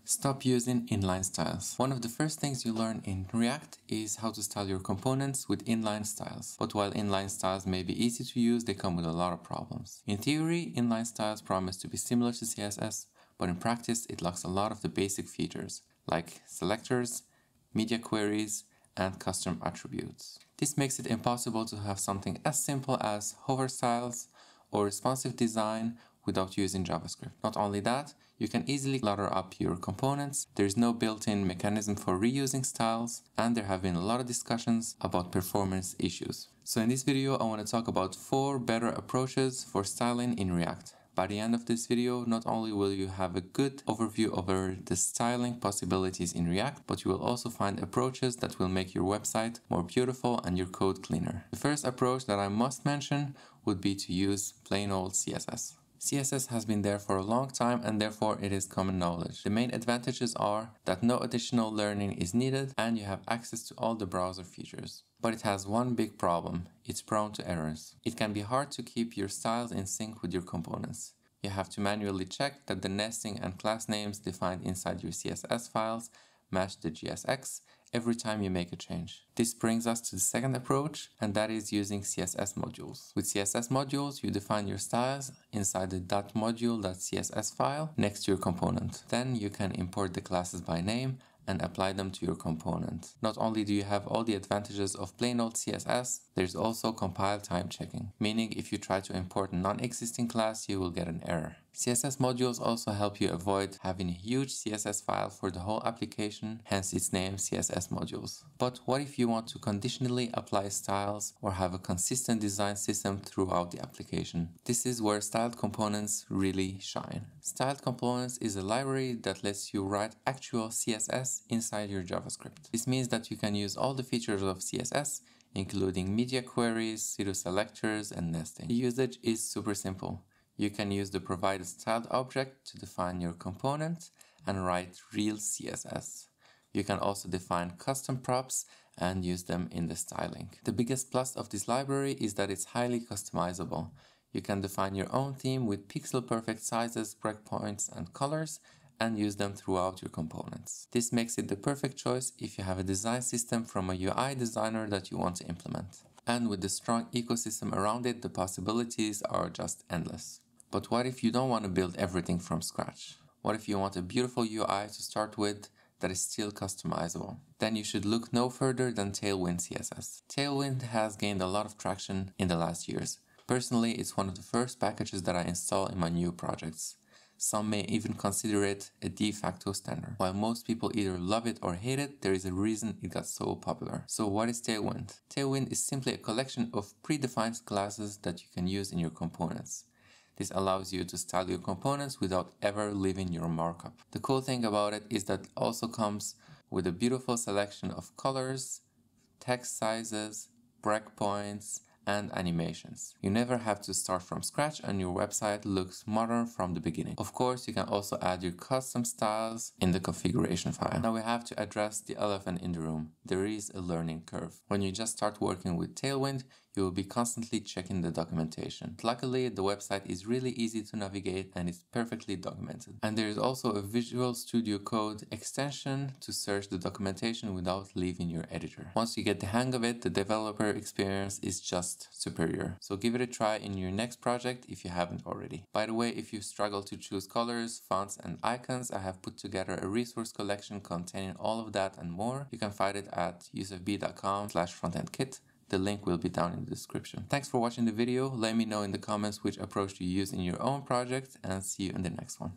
Stop using inline styles. One of the first things you learn in React is how to style your components with inline styles. But while inline styles may be easy to use, they come with a lot of problems. In theory, inline styles promise to be similar to CSS, but in practice it lacks a lot of the basic features, like selectors, media queries, and custom attributes. This makes it impossible to have something as simple as hover styles or responsive design without using JavaScript. Not only that, you can easily clutter up your components, there is no built-in mechanism for reusing styles, and there have been a lot of discussions about performance issues. So in this video, I want to talk about 4 better approaches for styling in React. By the end of this video, not only will you have a good overview over the styling possibilities in React, but you will also find approaches that will make your website more beautiful and your code cleaner. The first approach that I must mention would be to use plain old CSS. CSS has been there for a long time and therefore it is common knowledge. The main advantages are that no additional learning is needed and you have access to all the browser features. But it has one big problem: it's prone to errors. It can be hard to keep your styles in sync with your components. You have to manually check that the nesting and class names defined inside your CSS files match the JSX every time you make a change. This brings us to the second approach, and that is using CSS modules. With CSS modules, you define your styles inside the .module.css file next to your component. Then you can import the classes by name and apply them to your component. Not only do you have all the advantages of plain old CSS, there's also compile time checking, meaning if you try to import a non-existing class, you will get an error. CSS modules also help you avoid having a huge CSS file for the whole application, hence its name CSS modules. But what if you want to conditionally apply styles or have a consistent design system throughout the application? This is where styled components really shine. Styled components is a library that lets you write actual CSS inside your JavaScript. This means that you can use all the features of CSS, including media queries, pseudo selectors, and nesting. The usage is super simple. You can use the provided styled object to define your component and write real CSS. You can also define custom props and use them in the styling. The biggest plus of this library is that it's highly customizable. You can define your own theme with pixel perfect sizes, breakpoints, and colors, and use them throughout your components. This makes it the perfect choice if you have a design system from a UI designer that you want to implement. And with the strong ecosystem around it, the possibilities are just endless. But what if you don't want to build everything from scratch? What if you want a beautiful UI to start with that is still customizable? Then you should look no further than Tailwind CSS. Tailwind has gained a lot of traction in the last years. Personally, it's one of the first packages that I install in my new projects. Some may even consider it a de facto standard. While most people either love it or hate it, there is a reason it got so popular. So what is Tailwind? Tailwind is simply a collection of predefined classes that you can use in your components. This allows you to style your components without ever leaving your markup. The cool thing about it is that it also comes with a beautiful selection of colors, text sizes, breakpoints, and animations. You never have to start from scratch and your website looks modern from the beginning. Of course, you can also add your custom styles in the configuration file. Now we have to address the elephant in the room. There is a learning curve. When you just start working with Tailwind, you will be constantly checking the documentation. Luckily, the website is really easy to navigate and it's perfectly documented. And there is also a Visual Studio Code extension to search the documentation without leaving your editor. Once you get the hang of it, the developer experience is just superior. So give it a try in your next project if you haven't already. By the way, if you struggle to choose colors, fonts, and icons, I have put together a resource collection containing all of that and more. You can find it at yusufb.com/frontendkit. The link will be down in the description. Thanks for watching the video. Let me know in the comments which approach you use in your own project, and see you in the next one.